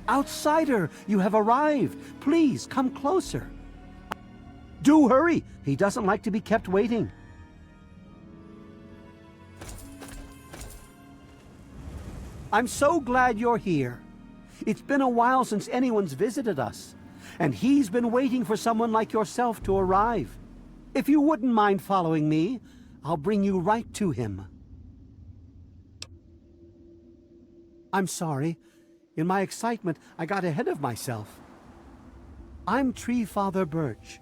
Outsider, you have arrived. Please, come closer. Do hurry. He doesn't like to be kept waiting. I'm so glad you're here. It's been a while since anyone's visited us, and he's been waiting for someone like yourself to arrive. If you wouldn't mind following me, I'll bring you right to him. I'm sorry. In my excitement, I got ahead of myself. I'm Tree Father Birch,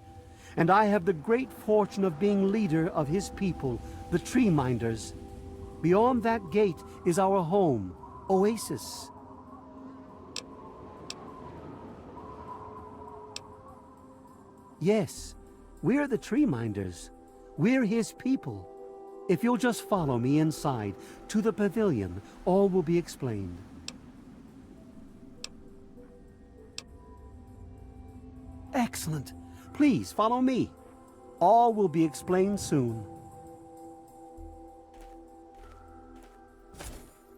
and I have the great fortune of being leader of his people, the Tree Minders. Beyond that gate is our home, Oasis. Yes, we're the Tree Minders. We're his people. If you'll just follow me inside, to the pavilion, all will be explained. Excellent. Please follow me. All will be explained soon.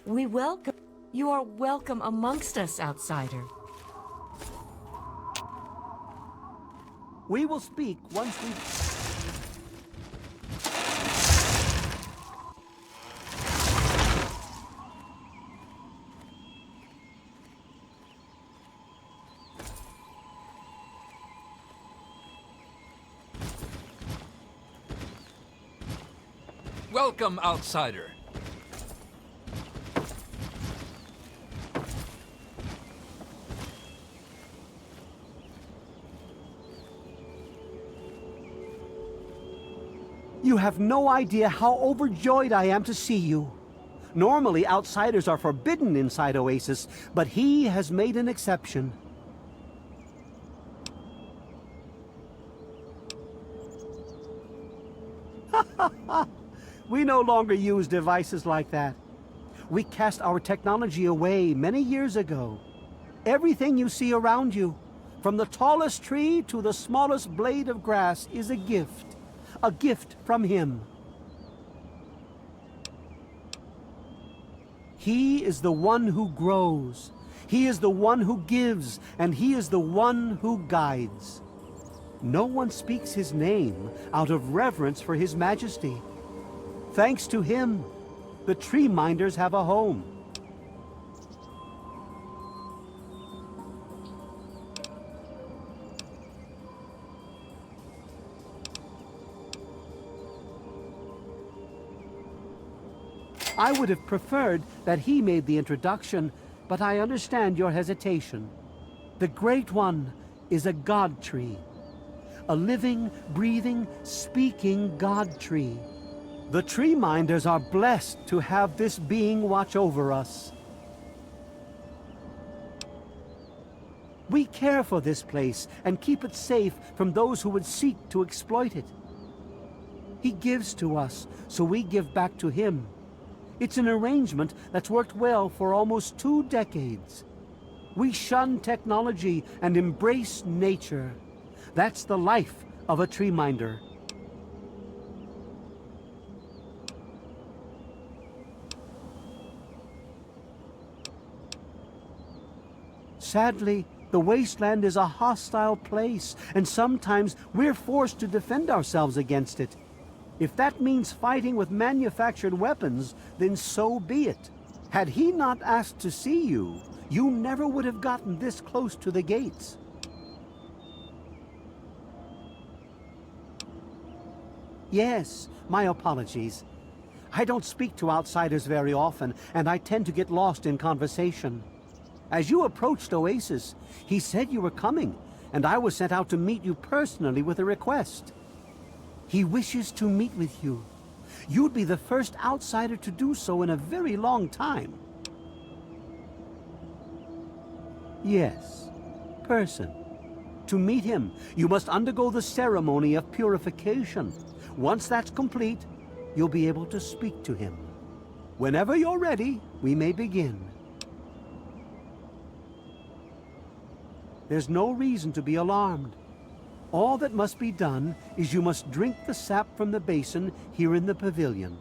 We welcome. You are welcome amongst us, outsider. We will speak once we... Welcome, outsider. You have no idea how overjoyed I am to see you. Normally, outsiders are forbidden inside Oasis, but he has made an exception. We no longer use devices like that. We cast our technology away many years ago. Everything you see around you, from the tallest tree to the smallest blade of grass, is a gift from him. He is the one who grows. He is the one who gives, and he is the one who guides. No one speaks his name out of reverence for his majesty. Thanks to him, the Tree Minders have a home. I would have preferred that he made the introduction, but I understand your hesitation. The Great One is a God tree. A living, breathing, speaking God tree. The Tree Minders are blessed to have this being watch over us. We care for this place and keep it safe from those who would seek to exploit it. He gives to us, so we give back to him. It's an arrangement that's worked well for almost 2 decades. We shun technology and embrace nature. That's the life of a Tree Minder. Sadly, the wasteland is a hostile place, and sometimes we're forced to defend ourselves against it. If that means fighting with manufactured weapons, then so be it. Had he not asked to see you, you never would have gotten this close to the gates. Yes, my apologies. I don't speak to outsiders very often, and I tend to get lost in conversation. As you approached Oasis, he said you were coming, and I was sent out to meet you personally with a request. He wishes to meet with you. You'd be the first outsider to do so in a very long time. Yes, person. To meet him, you must undergo the ceremony of purification. Once that's complete, you'll be able to speak to him. Whenever you're ready, we may begin. There's no reason to be alarmed. All that must be done is you must drink the sap from the basin here in the pavilion.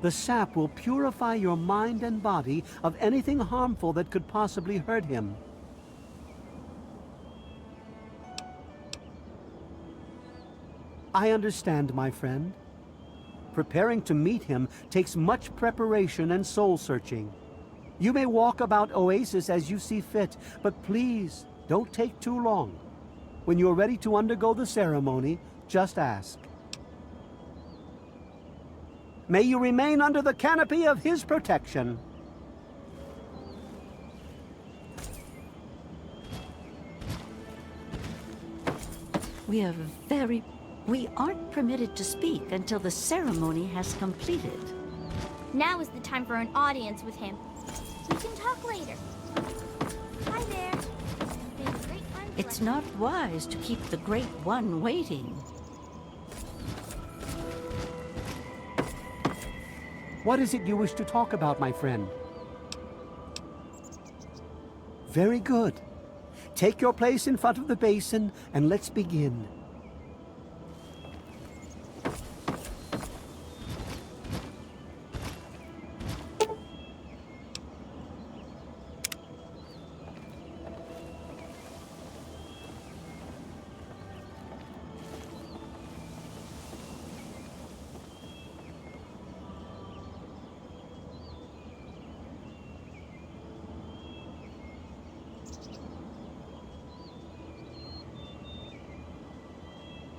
The sap will purify your mind and body of anything harmful that could possibly hurt him. I understand, my friend. Preparing to meet him takes much preparation and soul-searching. You may walk about Oasis as you see fit, but please don't take too long. When you're ready to undergo the ceremony, just ask. May you remain under the canopy of his protection. We aren't permitted to speak until the ceremony has completed. Now is the time for an audience with him. We can talk later. Hi there. It's been great fun. It's not wise to keep the Great One waiting. What is it you wish to talk about, my friend? Very good. Take your place in front of the basin and let's begin.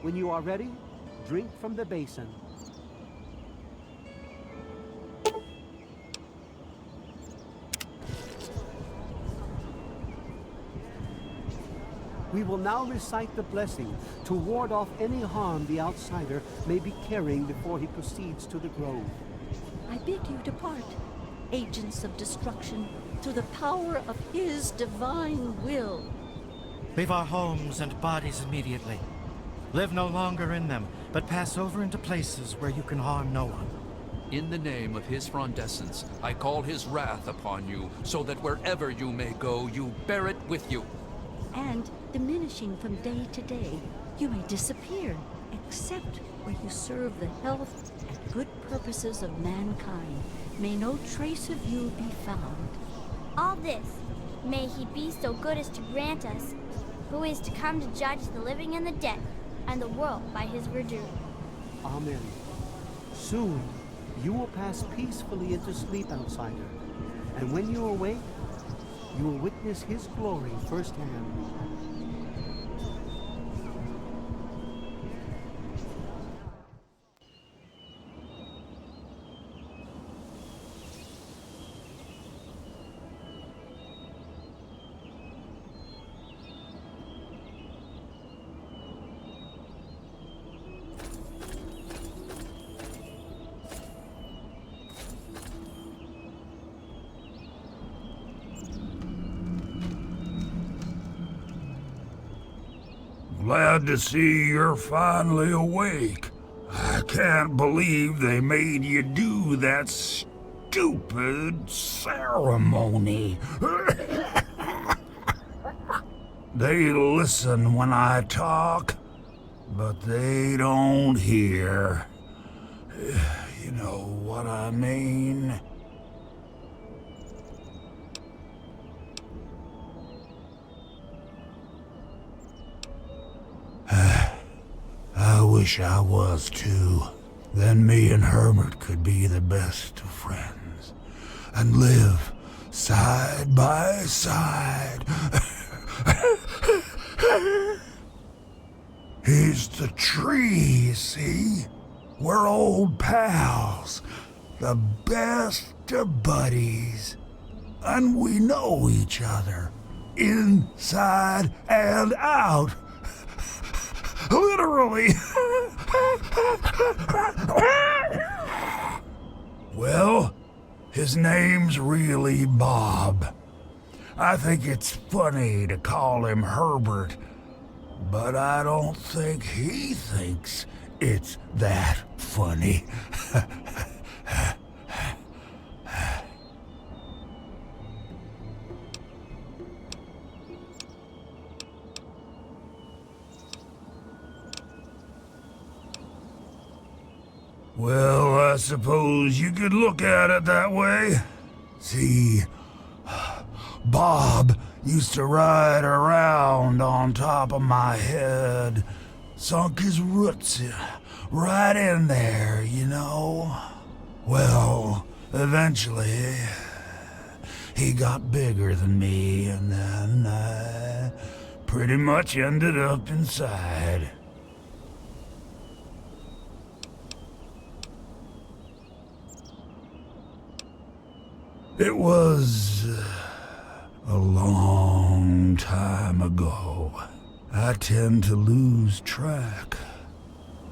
When you are ready, drink from the basin. We will now recite the blessing to ward off any harm the outsider may be carrying before he proceeds to the grove. I bid you depart, agents of destruction, through the power of his divine will. Leave our homes and bodies immediately. Live no longer in them, but pass over into places where you can harm no one. In the name of his frondescence, I call his wrath upon you, so that wherever you may go, you bear it with you. And, diminishing from day to day, you may disappear, except where you serve the health and good purposes of mankind. May no trace of you be found. All this, may he be so good as to grant us, who is to come to judge the living and the dead, and the world by his verdure. Amen. Soon, you will pass peacefully into sleep, outsider. And when you awake, you will witness his glory firsthand. Glad to see you're finally awake. I can't believe they made you do that stupid ceremony. They listen when I talk, but they don't hear. You know what I mean? I wish I was too. Then me and Herbert could be the best of friends and live side by side. He's the tree, see? We're old pals, the best of buddies, and we know each other inside and out. Literally. Well, his name's really Bob. I think it's funny to call him Herbert, but I don't think he thinks it's that funny. Well, I suppose you could look at it that way. See, Bob used to ride around on top of my head, sunk his roots right in there, you know. Well, eventually, he got bigger than me, and then I pretty much ended up inside. It was a long time ago. I tend to lose track.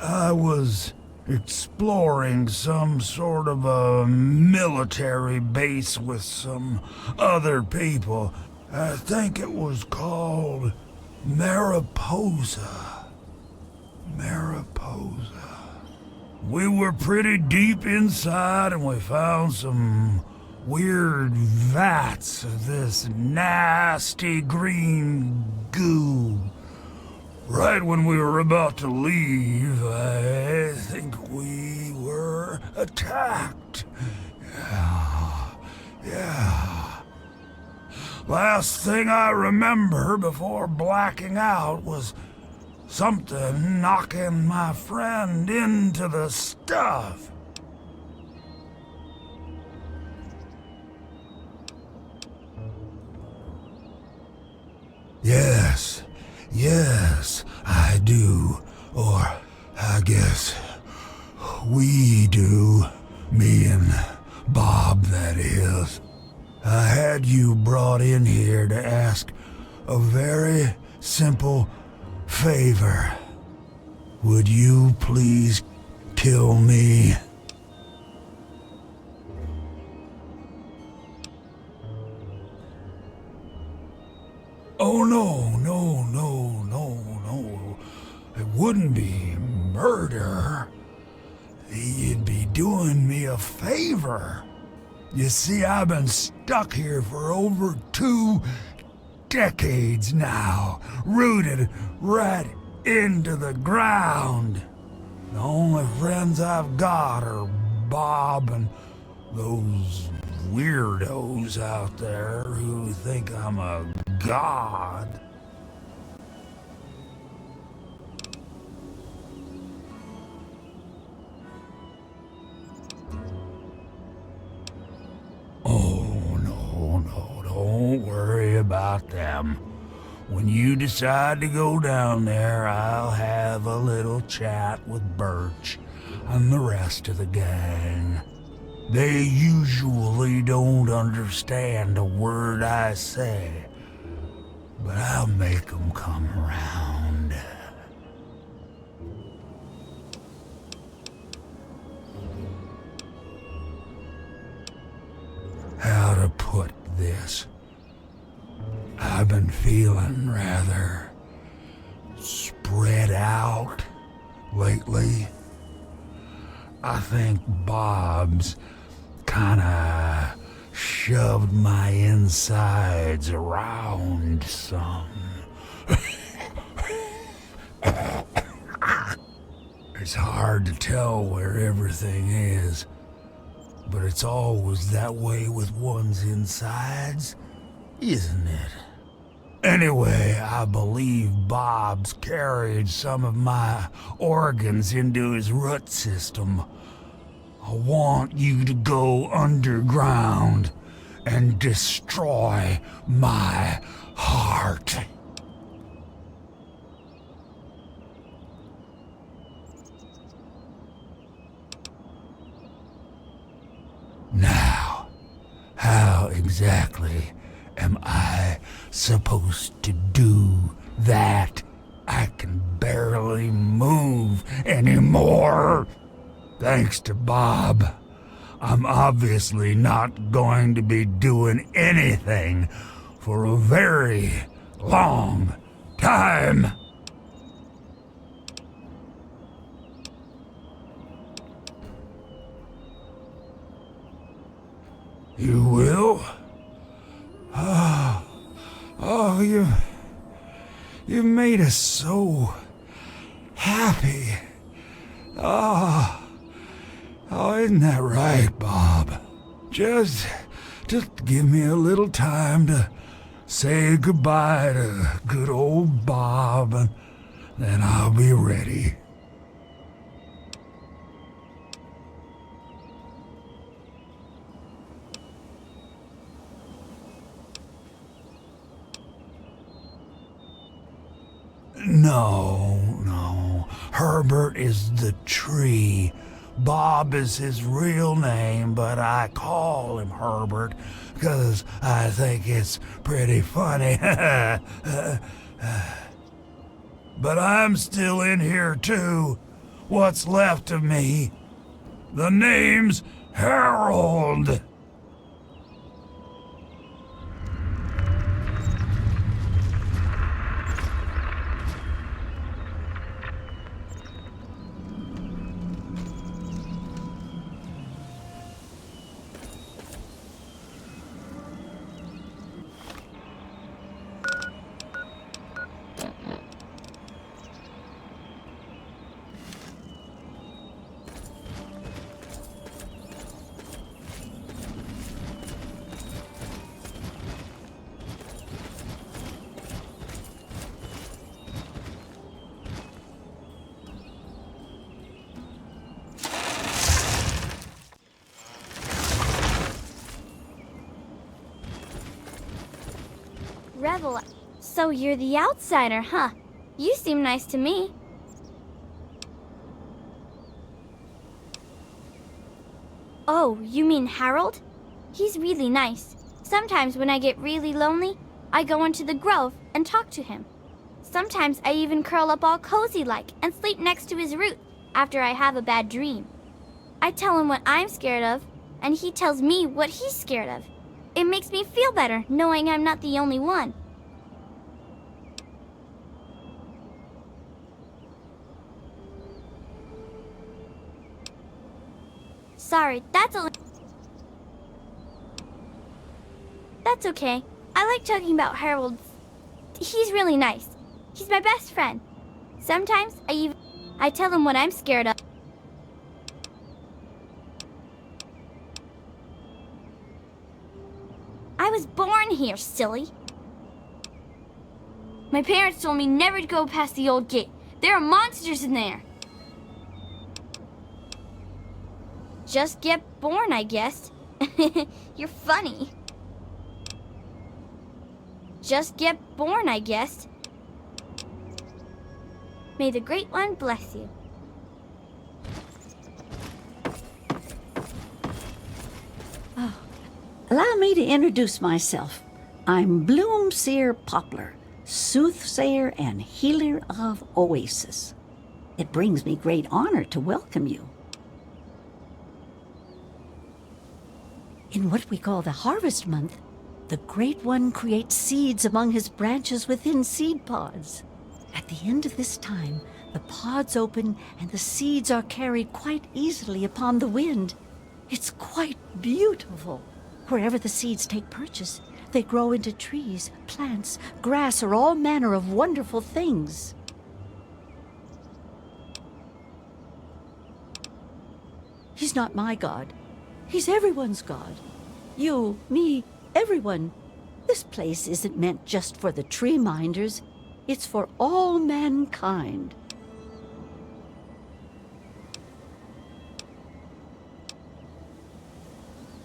I was exploring some sort of a military base with some other people. I think it was called Mariposa. Mariposa. We were pretty deep inside and we found some weird vats of this nasty green goo. Right when we were about to leave, I think we were attacked. Yeah. Last thing I remember before blacking out was something knocking my friend into the stuff. Yes, I do. Or, I guess, we do. Me and Bob, that is. I had you brought in here to ask a very simple favor. Would you please kill me? Oh, no. It wouldn't be murder. You'd be doing me a favor. You see, I've been stuck here for over 2 decades now, rooted right into the ground. The only friends I've got are Bob and those weirdos out there who think I'm a god. Oh, no, don't worry about them. When you decide to go down there, I'll have a little chat with Birch and the rest of the gang. They usually don't understand a word I say, but I'll make them come around. How to put this? I've been feeling rather spread out lately. I think Bob's kinda shoved my insides around some. It's hard to tell where everything is, but it's always that way with one's insides, isn't it? Anyway, I believe Bob's carried some of my organs into his root system. I want you to go underground and destroy my heart. Now, how exactly am I supposed to do that? I can barely move anymore. Thanks to Bob, I'm obviously not going to be doing anything for a very long time. You will? Oh, you made us so happy. Oh, isn't that right, Bob? Just give me a little time to say goodbye to good old Bob, and then I'll be ready. No. Herbert is the tree. Bob is his real name, but I call him Herbert because I think it's pretty funny. But I'm still in here too. What's left of me? The name's Harold. Rebel, so you're the outsider, huh? You seem nice to me. Oh, you mean Harold? He's really nice. Sometimes when I get really lonely, I go into the grove and talk to him. Sometimes I even curl up all cozy-like and sleep next to his root after I have a bad dream. I tell him what I'm scared of, and he tells me what he's scared of. It makes me feel better knowing I'm not the only one. Sorry, that's okay. I like talking about Harold. He's really nice. He's my best friend. Sometimes I tell him what I'm scared of. I was born here, silly. My parents told me never to go past the old gate. There are monsters in there. Just get born, I guess. You're funny. Just get born, I guess. May the Great One bless you. Allow me to introduce myself. I'm Bloomseer Poplar, soothsayer and healer of Oasis. It brings me great honor to welcome you. In what we call the Harvest Month, the Great One creates seeds among his branches within seed pods. At the end of this time, the pods open and the seeds are carried quite easily upon the wind. It's quite beautiful. Wherever the seeds take purchase, they grow into trees, plants, grass, or all manner of wonderful things. He's not my God. He's everyone's God. You, me, everyone. This place isn't meant just for the tree minders. It's for all mankind.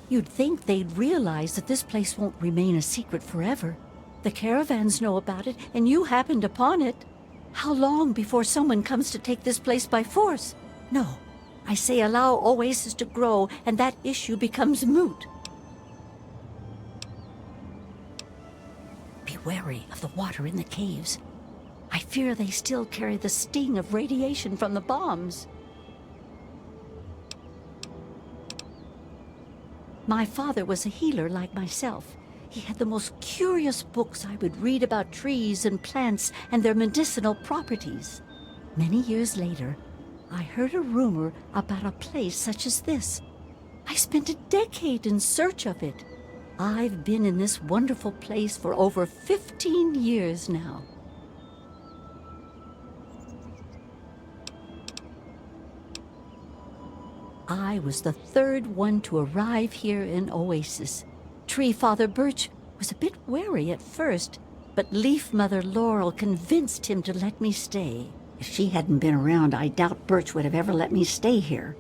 You'd think they'd realize that this place won't remain a secret forever. The caravans know about it, and you happened upon it. How long before someone comes to take this place by force? No, I say allow Oasis to grow, and that issue becomes moot. Be wary of the water in the caves. I fear they still carry the sting of radiation from the bombs. My father was a healer like myself. He had the most curious books I would read about trees and plants and their medicinal properties. Many years later, I heard a rumor about a place such as this. I spent a decade in search of it. I've been in this wonderful place for over 15 years now. I was the third one to arrive here in Oasis. Tree Father Birch was a bit wary at first, but Leaf Mother Laurel convinced him to let me stay. If she hadn't been around, I doubt Birch would have ever let me stay here.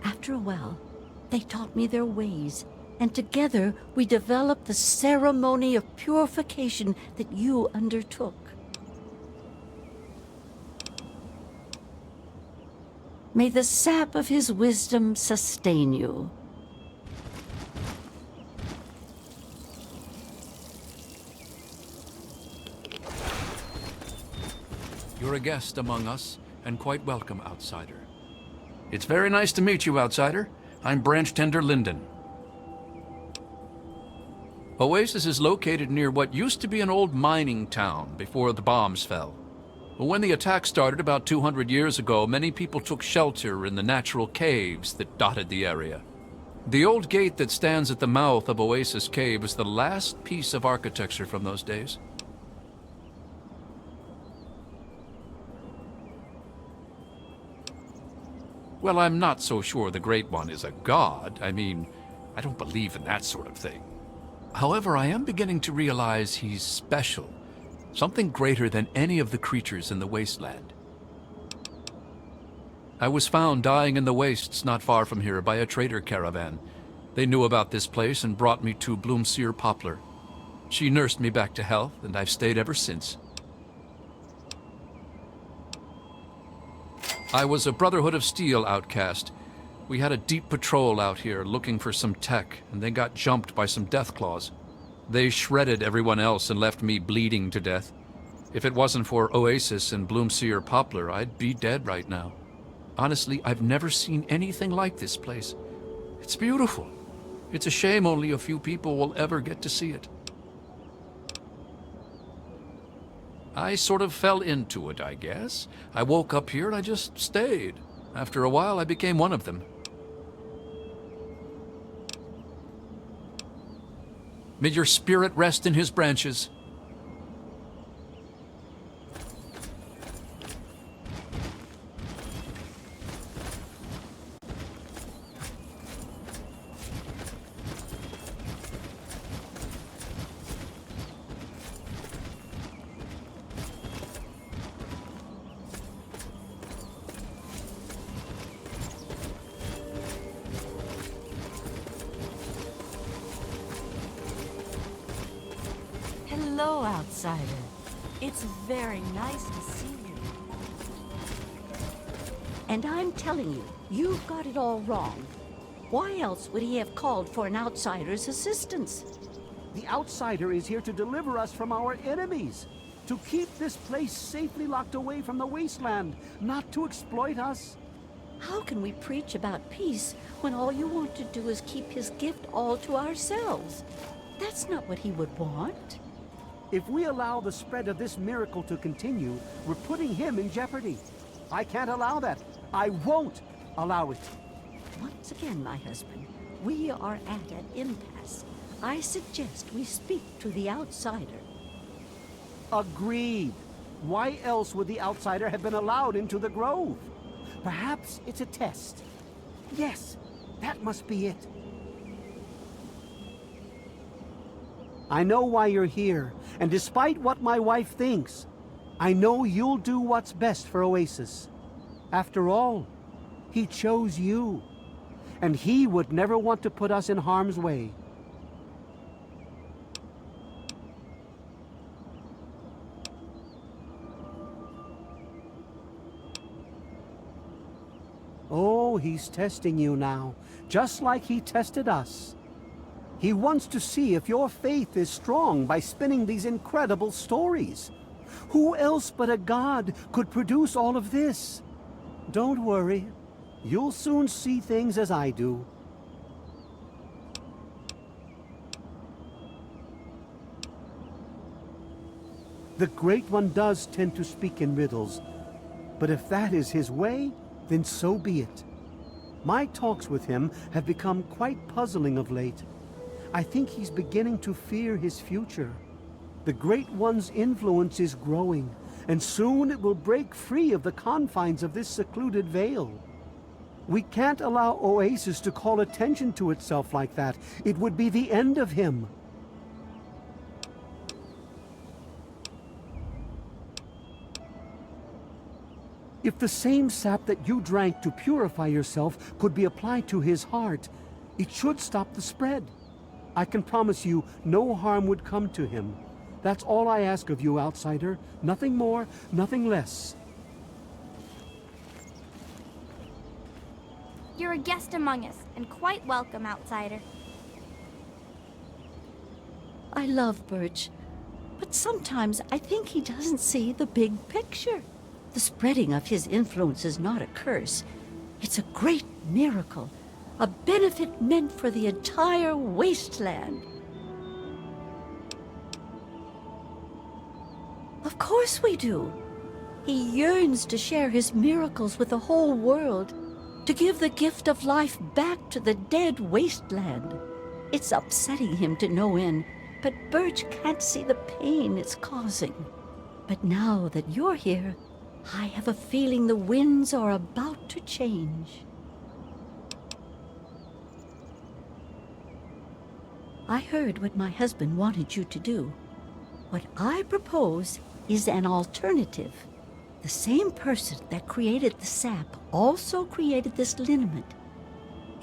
After a while, they taught me their ways, and together we developed the ceremony of purification that you undertook. May the sap of his wisdom sustain you. You're a guest among us, and quite welcome, outsider. It's very nice to meet you, outsider. I'm branch tender Linden. Oasis is located near what used to be an old mining town before the bombs fell. When the attack started about 200 years ago, many people took shelter in the natural caves that dotted the area. The old gate that stands at the mouth of Oasis Cave is the last piece of architecture from those days. Well, I'm not so sure the Great One is a god. I mean, I don't believe in that sort of thing. However, I am beginning to realize he's special. Something greater than any of the creatures in the wasteland. I was found dying in the wastes not far from here by a trader caravan. They knew about this place and brought me to Bloomseer Poplar. She nursed me back to health, and I've stayed ever since. I was a Brotherhood of Steel outcast. We had a deep patrol out here looking for some tech, and they got jumped by some Deathclaws. They shredded everyone else and left me bleeding to death. If it wasn't for Oasis and Bloomseer Poplar, I'd be dead right now. Honestly, I've never seen anything like this place. It's beautiful. It's a shame only a few people will ever get to see it. I sort of fell into it, I guess. I woke up here and I just stayed. After a while, I became one of them. May your spirit rest in his branches. Hello, outsider. It's very nice to see you. And I'm telling you, you've got it all wrong. Why else would he have called for an outsider's assistance? The outsider is here to deliver us from our enemies, to keep this place safely locked away from the wasteland, not to exploit us. How can we preach about peace when all you want to do is keep his gift all to ourselves? That's not what he would want. If we allow the spread of this miracle to continue, we're putting him in jeopardy. I can't allow that. I won't allow it. Once again, my husband, we are at an impasse. I suggest we speak to the outsider. Agreed. Why else would the outsider have been allowed into the grove? Perhaps it's a test. Yes, that must be it. I know why you're here, and despite what my wife thinks, I know you'll do what's best for Oasis. After all, he chose you, and he would never want to put us in harm's way. Oh, he's testing you now, just like he tested us. He wants to see if your faith is strong by spinning these incredible stories. Who else but a god could produce all of this? Don't worry. You'll soon see things as I do. The Great One does tend to speak in riddles, but if that is his way, then so be it. My talks with him have become quite puzzling of late. I think he's beginning to fear his future. The Great One's influence is growing, and soon it will break free of the confines of this secluded vale. We can't allow Oasis to call attention to itself like that. It would be the end of him. If the same sap that you drank to purify yourself could be applied to his heart, it should stop the spread. I can promise you no harm would come to him. That's all I ask of you, outsider. Nothing more, nothing less. You're a guest among us, and quite welcome, outsider. I love Birch, but sometimes I think he doesn't see the big picture. The spreading of his influence is not a curse. It's a great miracle, a benefit meant for the entire wasteland. Of course we do. He yearns to share his miracles with the whole world, to give the gift of life back to the dead wasteland. It's upsetting him to no end, but Birch can't see the pain it's causing. But now that you're here, I have a feeling the winds are about to change. I heard what my husband wanted you to do. What I propose is an alternative. The same person that created the sap also created this liniment.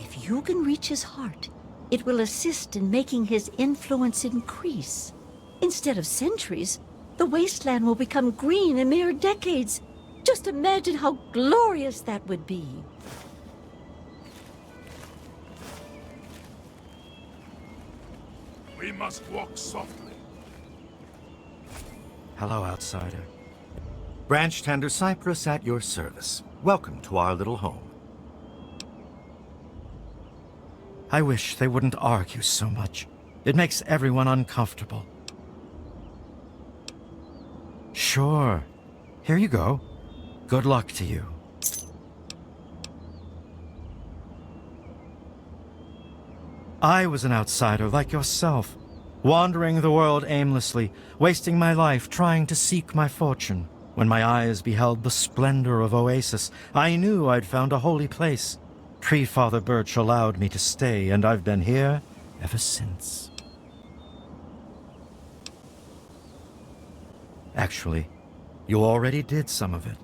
If you can reach his heart, it will assist in making his influence increase. Instead of centuries, the wasteland will become green in mere decades. Just imagine how glorious that would be. We must walk softly. Hello, outsider. Branch tender Cypress at your service. Welcome to our little home. I wish they wouldn't argue so much. It makes everyone uncomfortable. Sure. Here you go. Good luck to you. I was an outsider like yourself, wandering the world aimlessly, wasting my life trying to seek my fortune. When my eyes beheld the splendor of Oasis, I knew I'd found a holy place. Tree Father Birch allowed me to stay, and I've been here ever since. Actually, you already did some of it.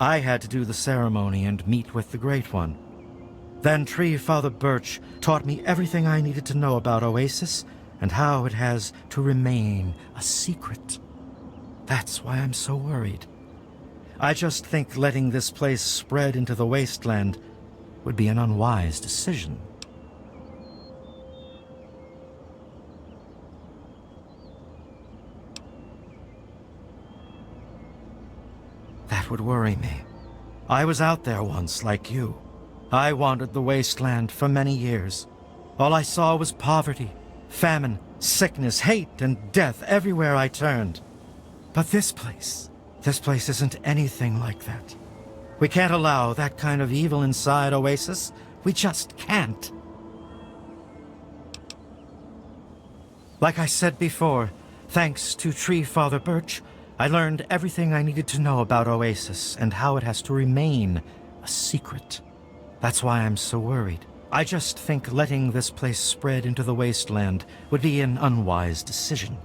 I had to do the ceremony and meet with the Great One. Then Tree Father Birch taught me everything I needed to know about Oasis and how it has to remain a secret. That's why I'm so worried. I just think letting this place spread into the wasteland would be an unwise decision. That would worry me. I was out there once, like you. I wandered the wasteland for many years. All I saw was poverty, famine, sickness, hate, and death everywhere I turned. But this place isn't anything like that. We can't allow that kind of evil inside Oasis. We just can't. Like I said before, thanks to Tree Father Birch, I learned everything I needed to know about Oasis and how it has to remain a secret. That's why I'm so worried. I just think letting this place spread into the wasteland would be an unwise decision.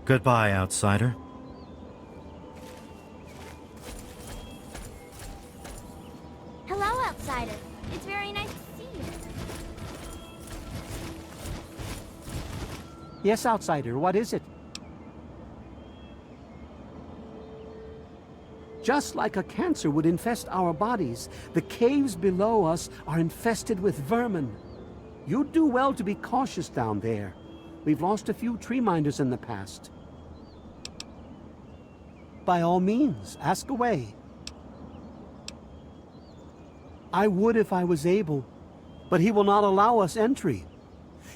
Goodbye, outsider. Hello, outsider. It's very nice to see you. Yes, outsider, what is it? Just like a cancer would infest our bodies, the caves below us are infested with vermin. You'd do well to be cautious down there. We've lost a few tree minders in the past. By all means, ask away. I would if I was able, but he will not allow us entry.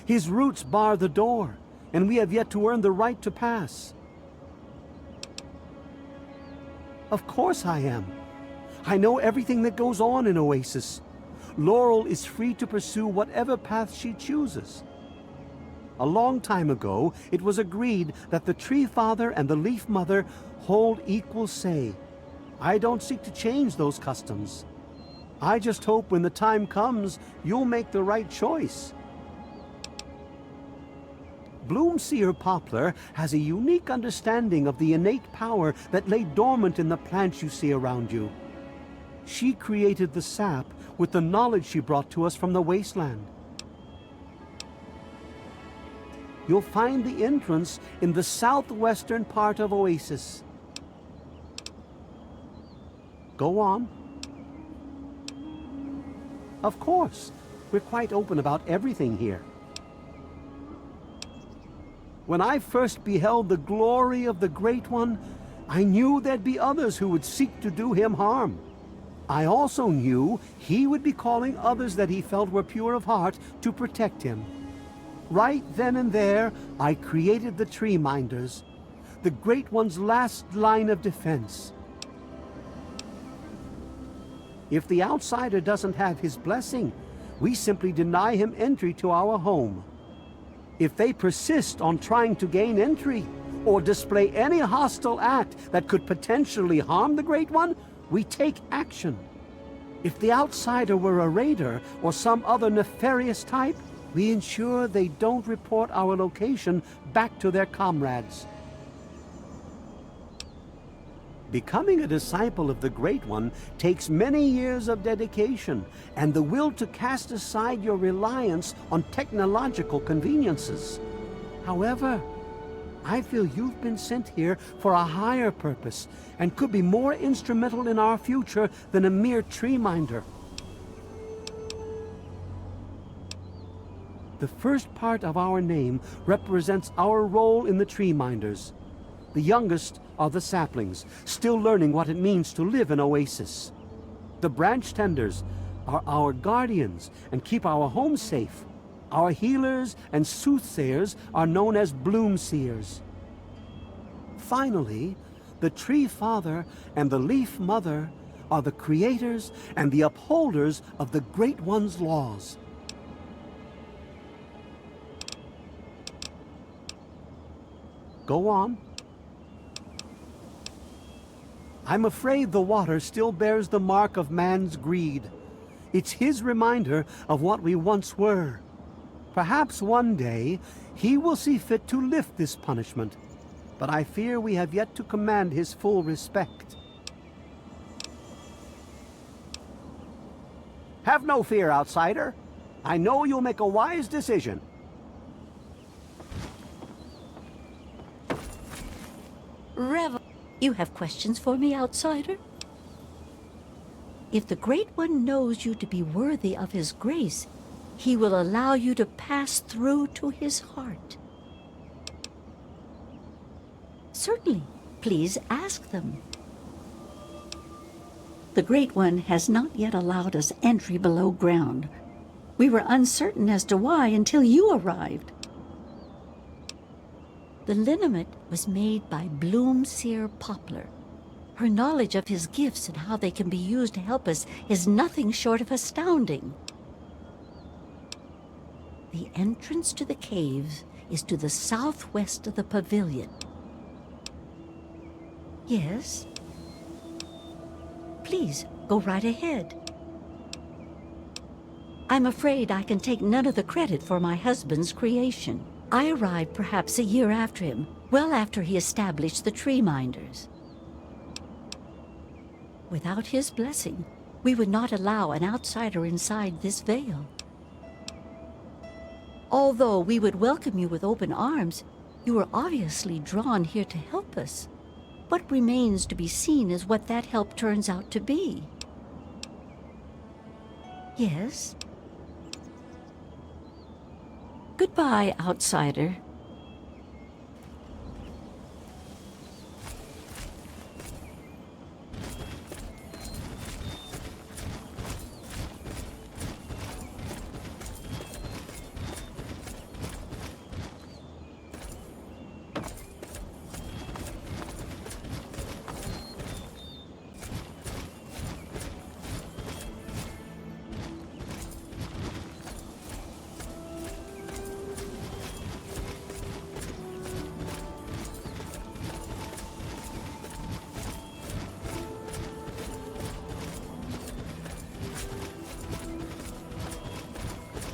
His roots bar the door, and we have yet to earn the right to pass. Of course I am. I know everything that goes on in Oasis. Laurel is free to pursue whatever path she chooses. A long time ago, it was agreed that the Tree Father and the Leaf Mother hold equal say. I don't seek to change those customs. I just hope when the time comes, you'll make the right choice. Bloomseer Poplar has a unique understanding of the innate power that lay dormant in the plants you see around you. She created the sap with the knowledge she brought to us from the wasteland. You'll find the entrance in the southwestern part of Oasis. Go on. Of course, we're quite open about everything here. When I first beheld the glory of the Great One, I knew there'd be others who would seek to do him harm. I also knew he would be calling others that he felt were pure of heart to protect him. Right then and there, I created the Tree Minders, the Great One's last line of defense. If the outsider doesn't have his blessing, we simply deny him entry to our home. If they persist on trying to gain entry, or display any hostile act that could potentially harm the Great One, we take action. If the outsider were a raider or some other nefarious type, we ensure they don't report our location back to their comrades. Becoming a disciple of the Great One takes many years of dedication and the will to cast aside your reliance on technological conveniences. However, I feel you've been sent here for a higher purpose and could be more instrumental in our future than a mere tree minder. The first part of our name represents our role in the Tree Minders. The youngest are the saplings, still learning what it means to live in Oasis. The branch tenders are our guardians and keep our home safe. Our healers and soothsayers are known as Bloomseers. Finally, the Tree Father and the Leaf Mother are the creators and the upholders of the Great One's laws. Go on. I'm afraid the water still bears the mark of man's greed. It's his reminder of what we once were. Perhaps one day he will see fit to lift this punishment, but I fear we have yet to command his full respect. Have no fear, outsider. I know you'll make a wise decision. Revel, you have questions for me, outsider? If the Great One knows you to be worthy of his grace, he will allow you to pass through to his heart. Certainly, please ask them. The Great One has not yet allowed us entry below ground. We were uncertain as to why until you arrived. The liniment was made by Bloomseer Poplar. Her knowledge of his gifts and how they can be used to help us is nothing short of astounding. The entrance to the caves is to the southwest of the pavilion. Yes? Please, go right ahead. I'm afraid I can take none of the credit for my husband's creation. I arrived perhaps a year after him, well after he established the Tree Minders. Without his blessing, we would not allow an outsider inside this veil. Although we would welcome you with open arms, you were obviously drawn here to help us. What remains to be seen is what that help turns out to be. Yes? Goodbye, outsider.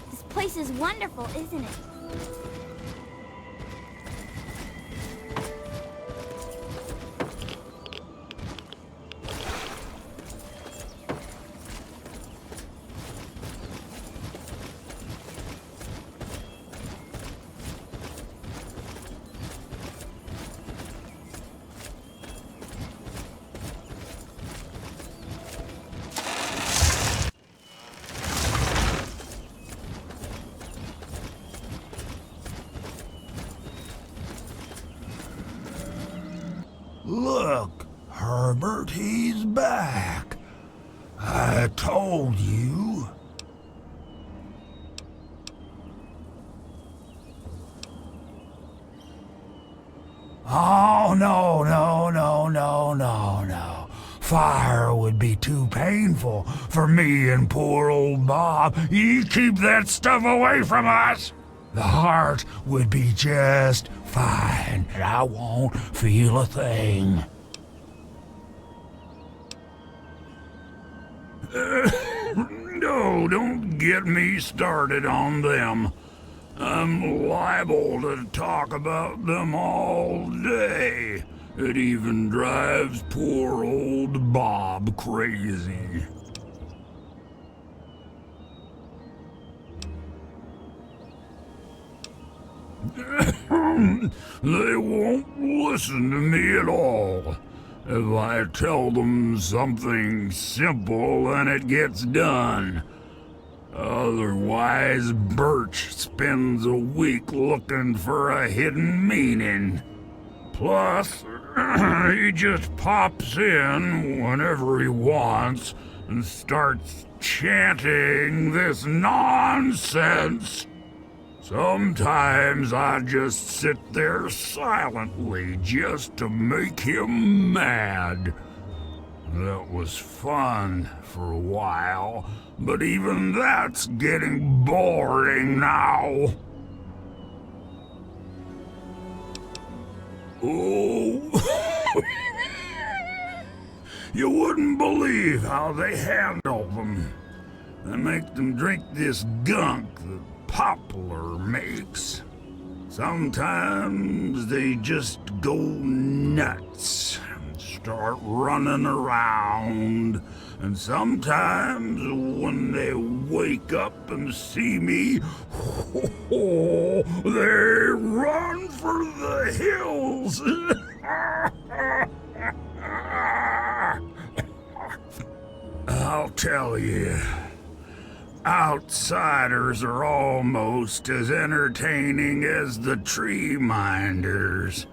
This place is wonderful, isn't it? Look, Herbert, he's back. I told you. Oh, no. Fire would be too painful for me and poor old Bob. You keep that stuff away from us. The heart would be just fine, and I won't feel a thing. No, don't get me started on them. I'm liable to talk about them all day. It even drives poor old Bob crazy. They won't listen to me at all. If I tell them something simple, then it gets done. Otherwise, Birch spends a week looking for a hidden meaning. Plus, he just pops in whenever he wants and starts chanting this nonsense. Sometimes I just sit there silently just to make him mad. That was fun for a while, but even that's getting boring now. Oh, you wouldn't believe how they handle them. They make them drink this gunk that Poplar makes. Sometimes they just go nuts and start running around. And sometimes when they wake up and see me, they run for the hills. I'll tell you, outsiders are almost as entertaining as the tree minders.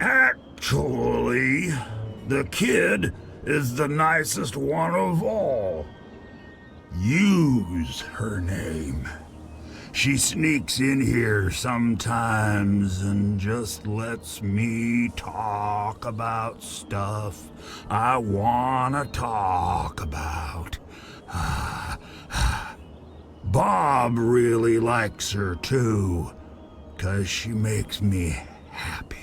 Actually, the kid is the nicest one of all. Use her name. She sneaks in here sometimes and just lets me talk about stuff I wanna talk about. Bob really likes her too, 'cause she makes me happy.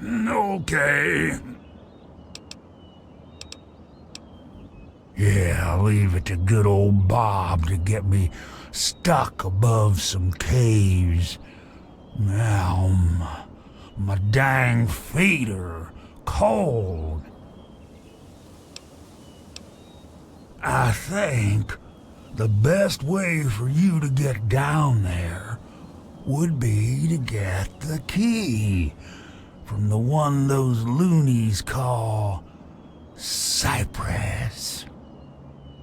Okay. Yeah, I'll leave it to good old Bob to get me stuck above some caves. Now, my dang feet are cold. I think the best way for you to get down there would be to get the key from the one those loonies call Cypress.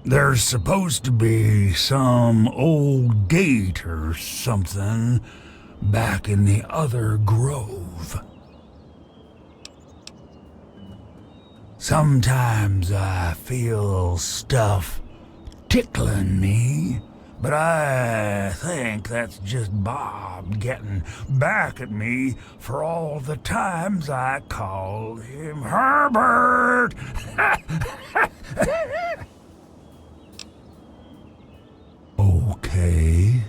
There's supposed to be some old gate or something back in the other grove. Sometimes I feel stuff tickling me, but I think that's just Bob getting back at me for all the times I called him Herbert. Okay.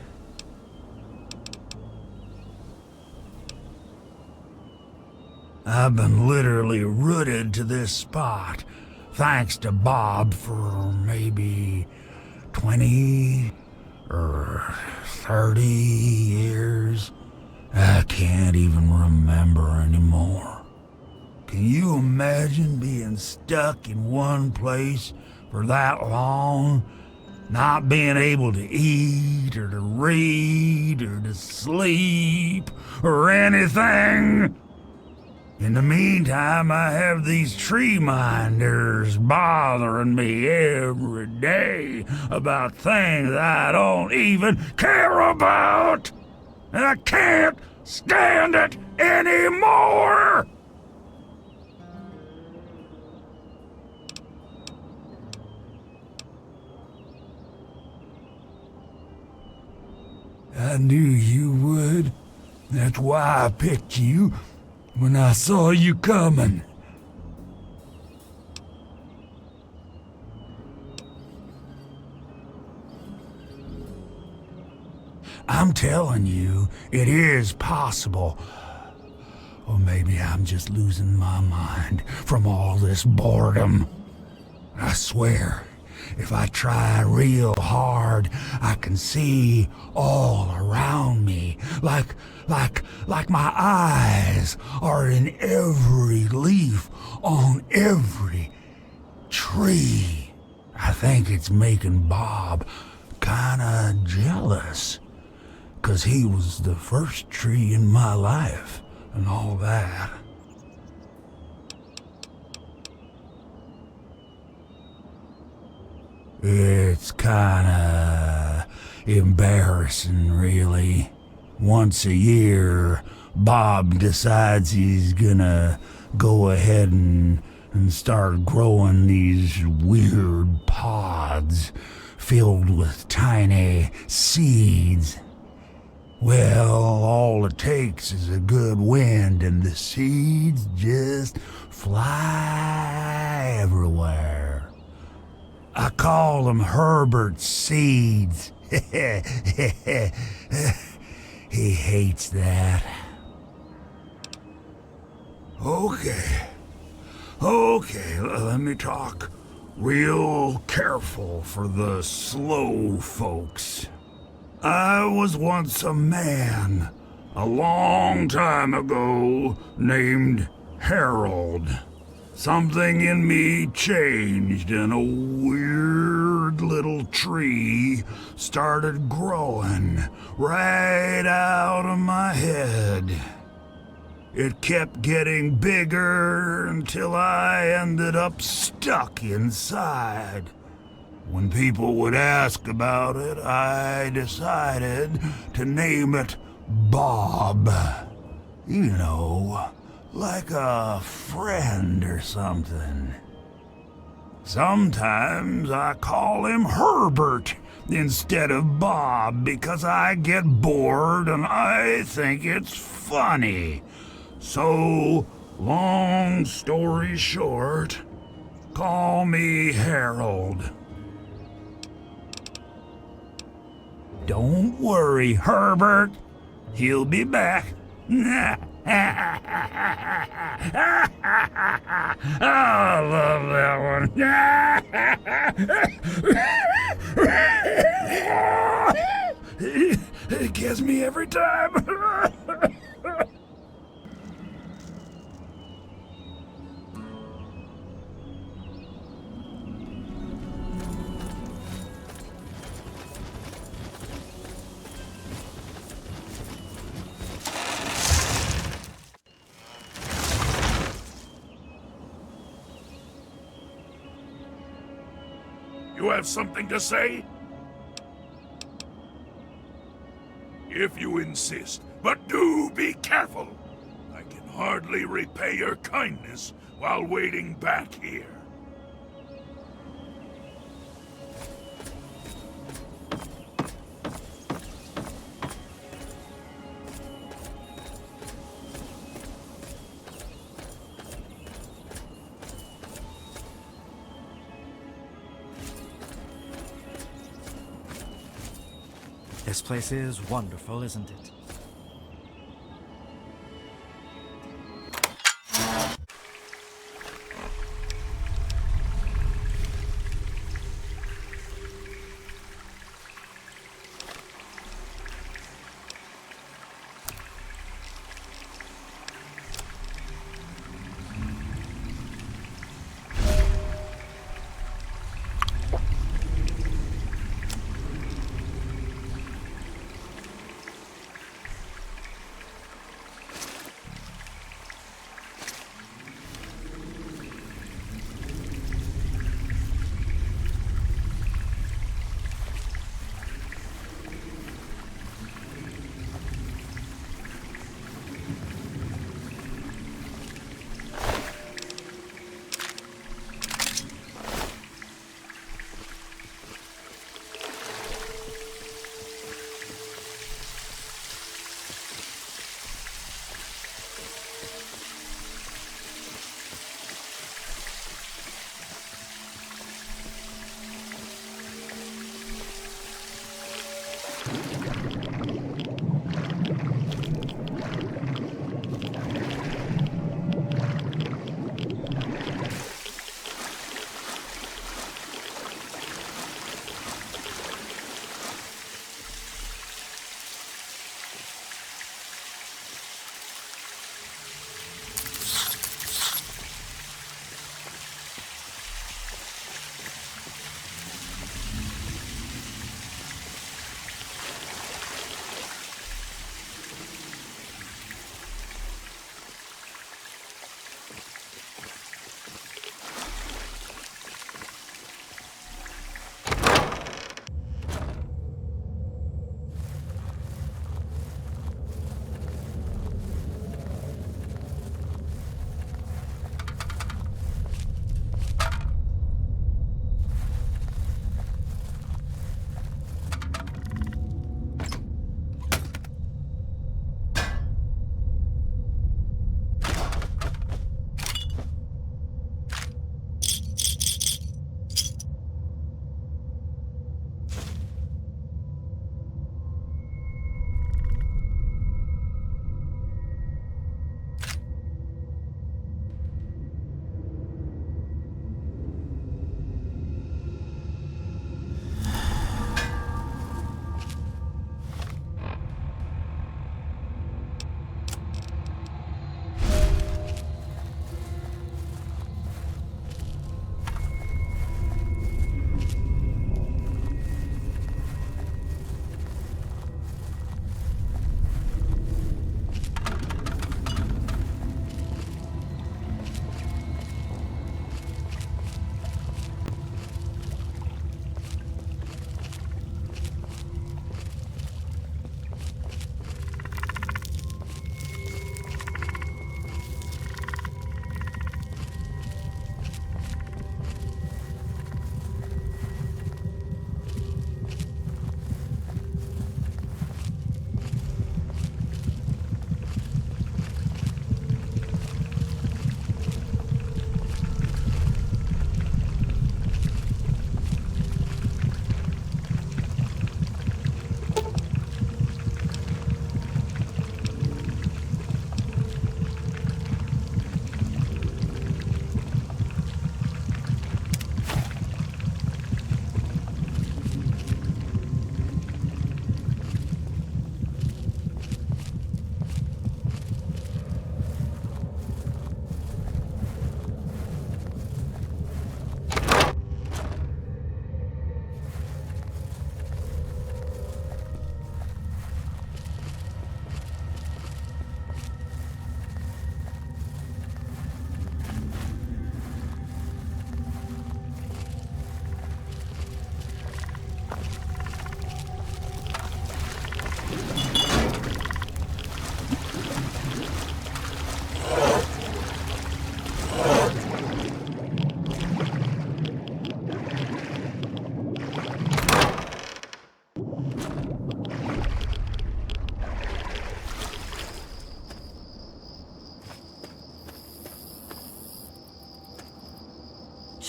I've been literally rooted to this spot, thanks to Bob, for maybe 20 or 30 years. I can't even remember anymore. Can you imagine being stuck in one place for that long? Not being able to eat or to read or to sleep or anything? In the meantime, I have these tree minders bothering me every day about things I don't even care about. And I can't stand it anymore! I knew you would. That's why I picked you when I saw you coming. I'm telling you, it is possible. Or maybe I'm just losing my mind from all this boredom. I swear, if I try real hard, I can see all around me, like my eyes are in every leaf on every tree. I think it's making Bob kinda jealous, 'cause he was the first tree in my life and all that. It's kinda embarrassing, really. Once a year, Bob decides he's gonna go ahead and start growing these weird pods filled with tiny seeds. Well, all it takes is a good wind and the seeds just fly everywhere. I call them Herbert's seeds. He hates that. Okay, let me talk real careful for the slow folks. I was once a man, a long time ago, named Harold. Something in me changed and a weird little tree started growing right out of my head. It kept getting bigger until I ended up stuck inside. When people would ask about it, I decided to name it Bob. You know, like a friend or something. Sometimes I call him Herbert instead of Bob because I get bored and I think it's funny. So, long story short, call me Harold. Don't worry, Herbert. He'll be back. I love that one. It gets me every time. You have something to say? If you insist, but do be careful. I can hardly repay your kindness while waiting back here. This place is wonderful, isn't it?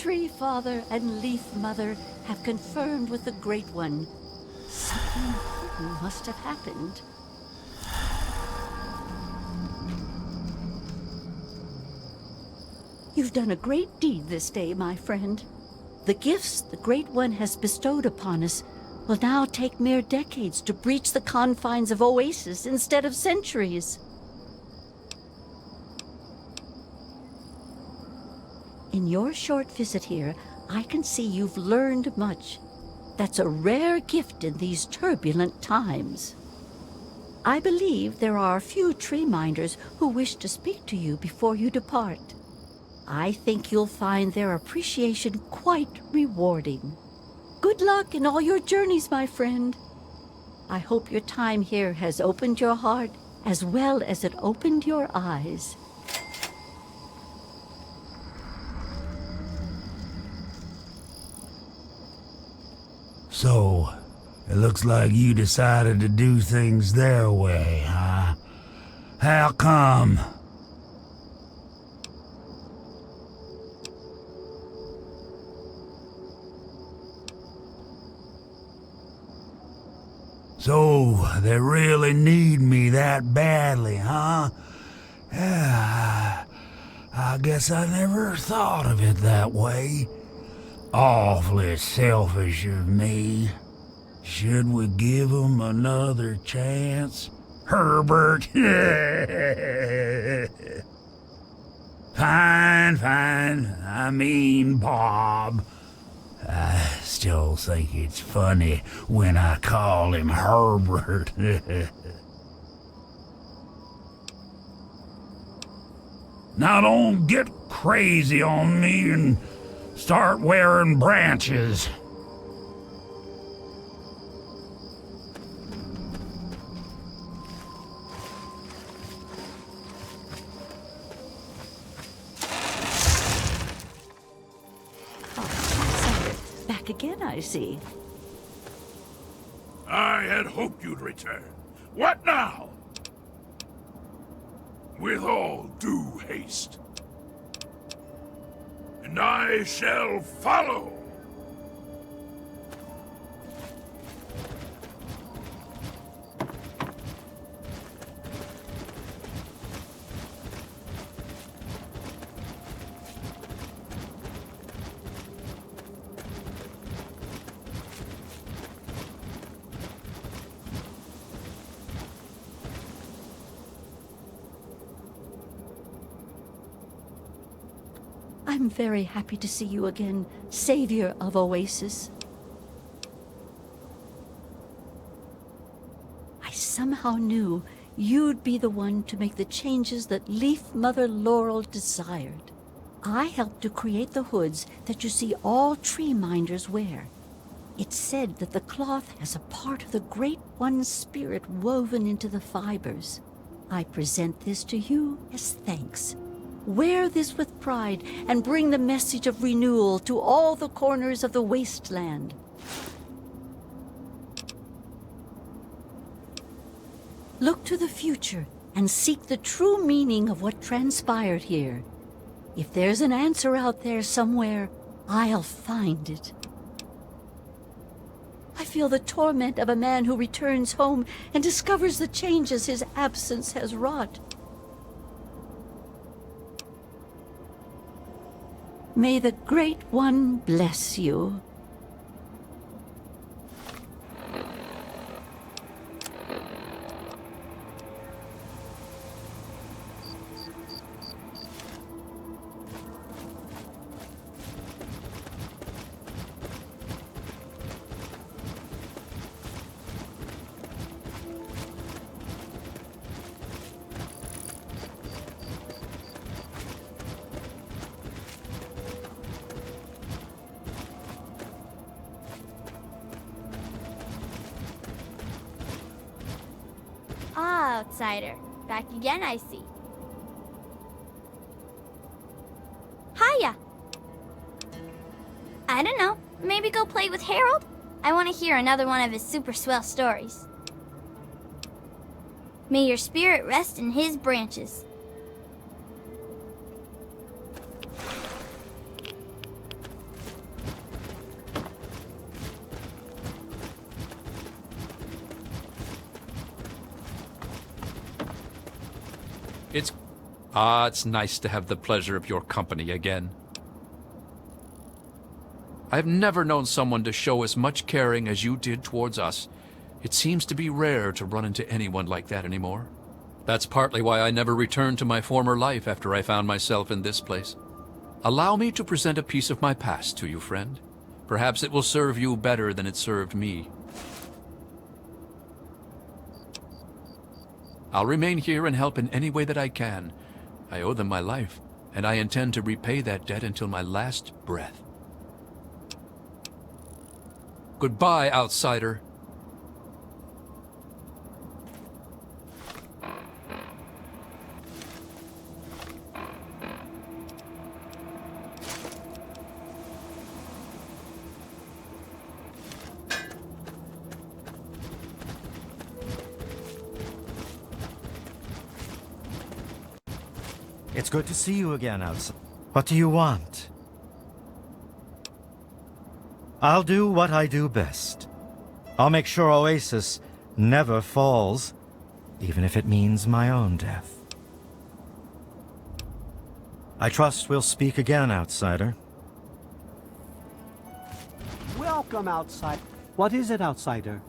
Tree Father and Leaf Mother have confirmed with the Great One. Something important must have happened. You've done a great deed this day, my friend. The gifts the Great One has bestowed upon us will now take mere decades to breach the confines of Oasis instead of centuries. In your short visit here, I can see you've learned much. That's a rare gift in these turbulent times. I believe there are a few tree minders who wish to speak to you before you depart. I think you'll find their appreciation quite rewarding. Good luck in all your journeys, my friend. I hope your time here has opened your heart as well as it opened your eyes. So, it looks like you decided to do things their way, huh? How come? So, they really need me that badly, huh? Yeah, I guess I never thought of it that way. Awfully selfish of me. Should we give 'em another chance? Herbert? Fine. I mean, Bob. I still think it's funny when I call him Herbert. Now don't get crazy on me and start wearing branches. Back again, I see. I had hoped you'd return. What now? With all due haste. And I shall follow. I'm very happy to see you again, savior of Oasis. I somehow knew you'd be the one to make the changes that Leaf Mother Laurel desired. I helped to create the hoods that you see all tree minders wear. It's said that the cloth has a part of the Great One's spirit woven into the fibers. I present this to you as thanks. Wear this with pride and bring the message of renewal to all the corners of the wasteland. Look to the future and seek the true meaning of what transpired here. If there's an answer out there somewhere, I'll find it. I feel the torment of a man who returns home and discovers the changes his absence has wrought. May the Great One bless you. Outsider. Back again, I see. Hiya! I don't know. Maybe go play with Harold? I want to hear another one of his super swell stories. May your spirit rest in his branches. Ah, it's nice to have the pleasure of your company again. I've never known someone to show as much caring as you did towards us. It seems to be rare to run into anyone like that anymore. That's partly why I never returned to my former life after I found myself in this place. Allow me to present a piece of my past to you, friend. Perhaps it will serve you better than it served me. I'll remain here and help in any way that I can. I owe them my life, and I intend to repay that debt until my last breath. Goodbye, outsider. It's good to see you again, outside. What do you want? I'll do what I do best. I'll make sure Oasis never falls, even if it means my own death. I trust we'll speak again, outsider. Welcome, outsider. What is it, outsider?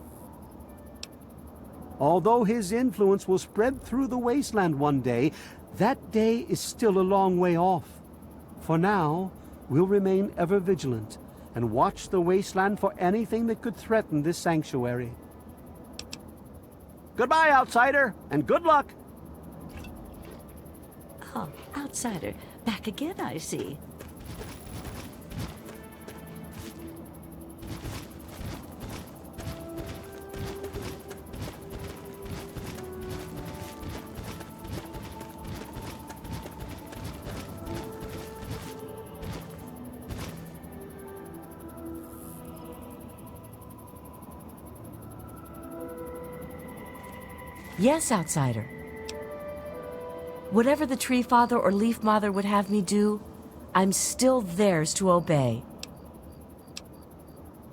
Although his influence will spread through the wasteland one day, that day is still a long way off. For now, we'll remain ever vigilant and watch the wasteland for anything that could threaten this sanctuary. Goodbye, outsider, and good luck! Oh, outsider, back again, I see. Yes, outsider. Whatever the Tree Father or Leaf Mother would have me do, I'm still theirs to obey.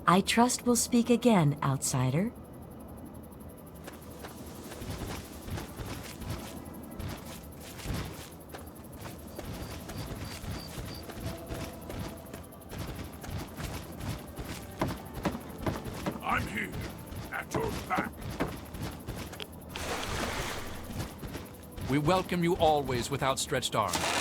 I trust we'll speak again, outsider. I'm here, at your back. We welcome you always with outstretched arms.